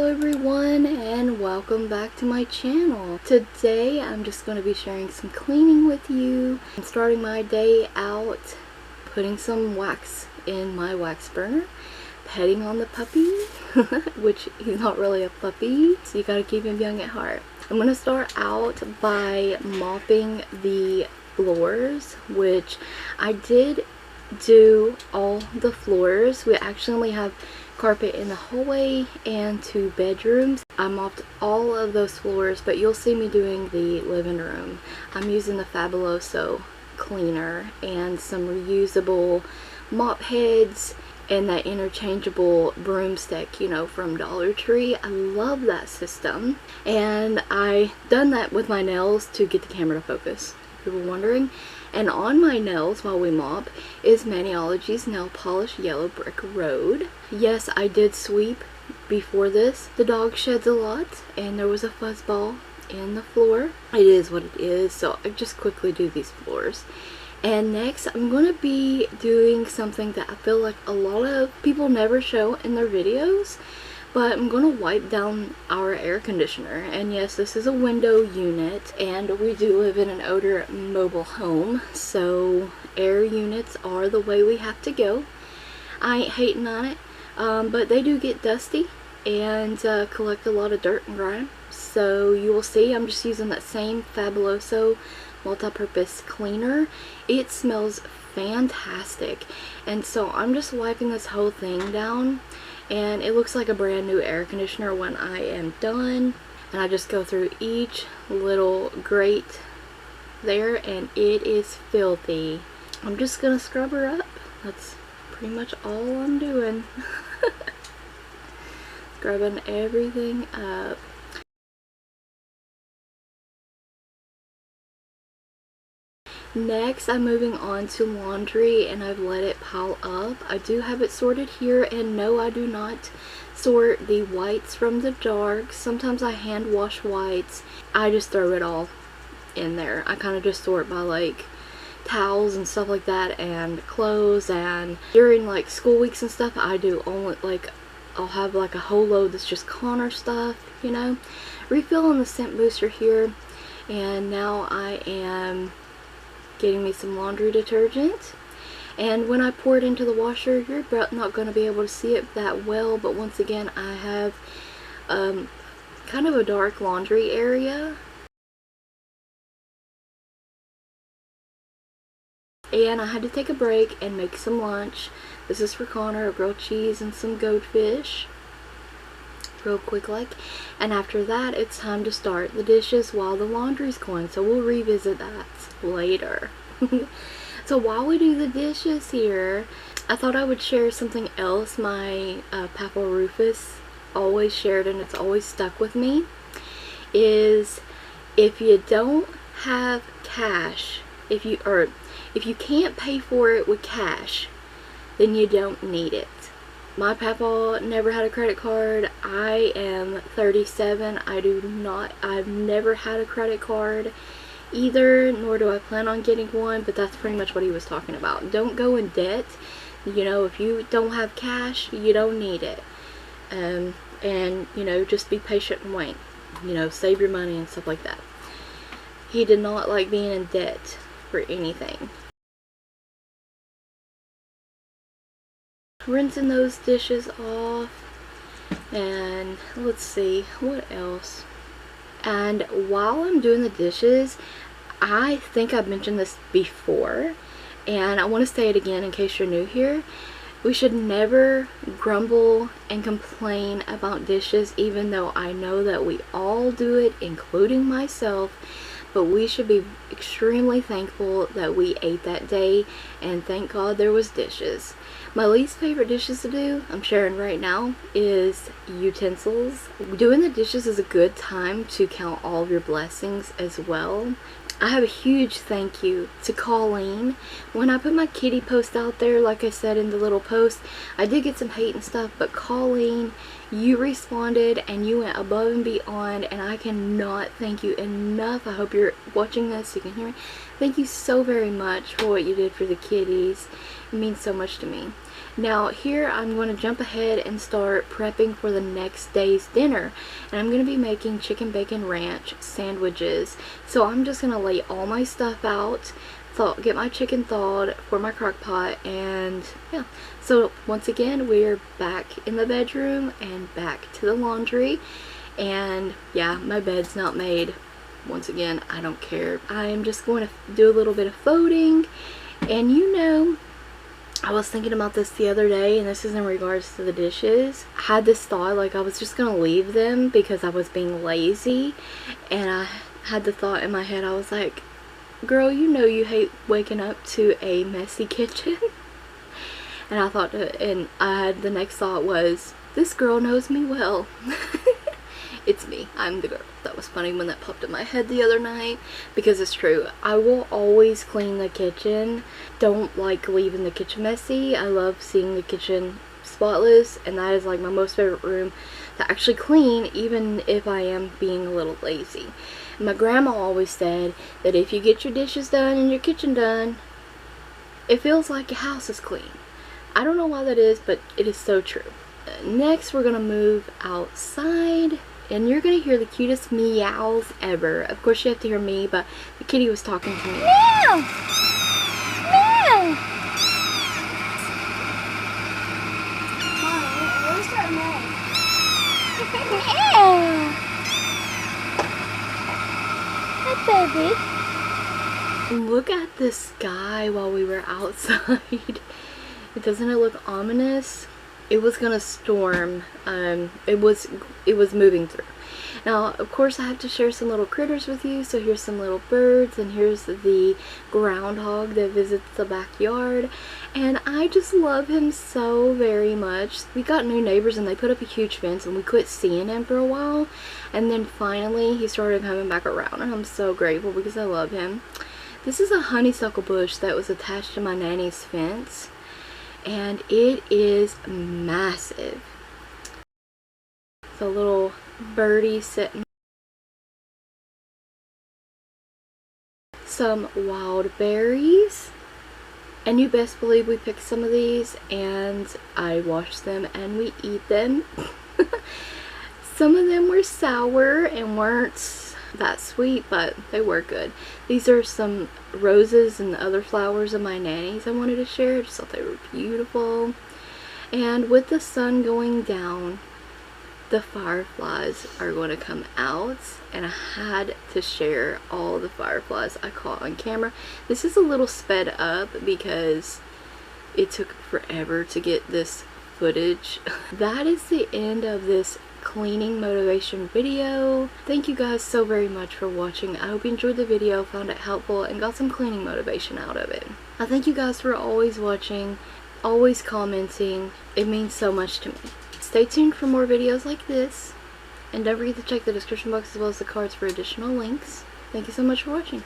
everyone, and welcome back to my channel. Today I'm just going to be sharing some cleaning with you. I'm starting my day out putting some wax in my wax burner, petting on the puppy, which he's not really a puppy, so you gotta keep him young at heart. I'm going to start out by mopping the floors, which I did do all the floors. We actually only have carpet in the hallway and 2 bedrooms. I mopped all of those floors, but you'll see me doing the living room. I'm using the Fabuloso cleaner and some reusable mop heads and that interchangeable broomstick, you know, from DollarTree. I love that system, and I done that with my nails to get the camera to focus, if you were wondering. And on my nails while we mop is Maniology's Nail Polish Yellow Brick Road. Yes, I did sweep before this. The dog sheds a lot and there was a fuzzball in the floor. It is what it is, so I just quickly do these floors. And next I'm going to be doing something that I feel like a lot of people never show in their videos, but I'm going to wipe down our air conditioner. And yes, this is a window unit, and we do live in an odor mobile home, so air units are the way we have to go. I ain't hating on it, but they do get dusty and collect a lot of dirt and grime. So you will see I'm just using that same Fabuloso multi-purpose cleaner. It smells fantastic, and so I'm just wiping this whole thing down, and it looks like a brand new air conditioner when I am done. And I just go through each little grate there, and it is filthy. I'm just gonna scrub her up. That's pretty much all I'm doing. Scrubbing everything up. Next, I'm moving on to laundry, and I've let it pile up. I do have it sorted here, and no, I do not sort the whites from the darks. Sometimes I hand wash whites. I just throw it all in there. I kind of just sort by like towels and stuff like that, and clothes. And during like school weeks and stuff, I do only like, I'll have like a whole load that's just Connor stuff, you know. Refilling the scent booster here, and now I am getting me some laundry detergent. And when I pour it into the washer, you're not going to be able to see it that well, but once again, I have kind of a dark laundry area. And I had to take a break and make some lunch. This is for Connor, a grilled cheese and some goldfish, real quick like. And after that, it's time to start the dishes while the laundry's going, so we'll revisit that later. So while we do the dishes here, I thought I would share something else my Papa Rufus always shared, and it's always stuck with me, is if you don't have cash, if you can't pay for it with cash, then you don't need it. My papa never had a credit card. I am 37. I've never had a credit card either, nor do I plan on getting one, but that's pretty much what he was talking about. Don't go in debt. You know, if you don't have cash, you don't need it. And, you know, just be patient and wait. You know, save your money and stuff like that. He did not like being in debt for anything. Rinsing those dishes off, and let's see what else. And while I'm doing the dishes, I think I've mentioned this before, and I want to say it again in case you're new here. We should never grumble and complain about dishes, even though I know that we all do it, including myself. But we should be extremely thankful that we ate that day, and thank God there was dishes. My least favorite dishes to do, I'm sharing right now, is utensils. Doing the dishes is a good time to count all of your blessings as well. I have a huge thank you to Colleen. When I put my kitty post out there, like I said in the little post, I did get some hate and stuff, but Colleen, you responded and you went above and beyond, and I cannot thank you enough. I hope you're watching this so you can hear me. Thank you so very much for what you did for the kitties. It means so much to me. Now here I'm going to jump ahead and start prepping for the next day's dinner, and I'm going to be making chicken bacon ranch sandwiches. So I'm just going to lay all my stuff out, get my chicken thawed for my crock pot, and yeah. So once again, we're back in the bedroom and back to the laundry, and yeah, my bed's not made. Once again, I don't care. I am just going to do a little bit of folding, and you know, I was thinking about this the other day, and this is in regards to the dishes. I had this thought, like I was just gonna leave them because I was being lazy, and I had the thought in my head, I was like, girl, you know you hate waking up to a messy kitchen. And I thought, and I had the next thought was, this girl knows me well. It's me, I'm the girl. That was funny when that popped in my head the other night, because it's true. I will always clean the kitchen. Don't like leaving the kitchen messy. I love seeing the kitchen spotless, and that is like my most favorite room to actually clean, even if I am being a little lazy. My grandma always said that if you get your dishes done and your kitchen done, it feels like your house is clean. I don't know why that is, but it is so true. Next, we're gonna move outside, and you're gonna hear the cutest meows ever. Of course you have to hear me, but the kitty was talking to me. Meow! Meow! Meow! Hi, baby. Look at the sky while we were outside. Doesn't it look ominous? It was gonna storm. It was moving through. Now, of course, I have to share some little critters with you. So here's some little birds, and here's the groundhog that visits the backyard, and I just love him so very much. We got new neighbors, and they put up a huge fence, and we quit seeing him for a while, and then finally he started coming back around, and I'm so grateful because I love him. This is a honeysuckle bush that was attached to my nanny's fence, and it is massive. It's a little birdie sitting. Some wild berries, and you best believe we picked some of these, and I washed them and we eat them. Some of them were sour and weren't that sweet, but they were good. These are some roses and other flowers of my nanny's I wanted to share. I just thought they were beautiful. And with the sun going down, the fireflies are going to come out, and I had to share all the fireflies I caught on camera. This is a little sped up because it took forever to get this footage. That is the end of this cleaning motivation video. Thank you guys so very much for watching. I hope you enjoyed the video, found it helpful, and got some cleaning motivation out of it. I thank you guys for always watching, always commenting. It means so much to me. Stay tuned for more videos like this, and don't forget to check the description box as well as the cards for additional links. Thank you so much for watching.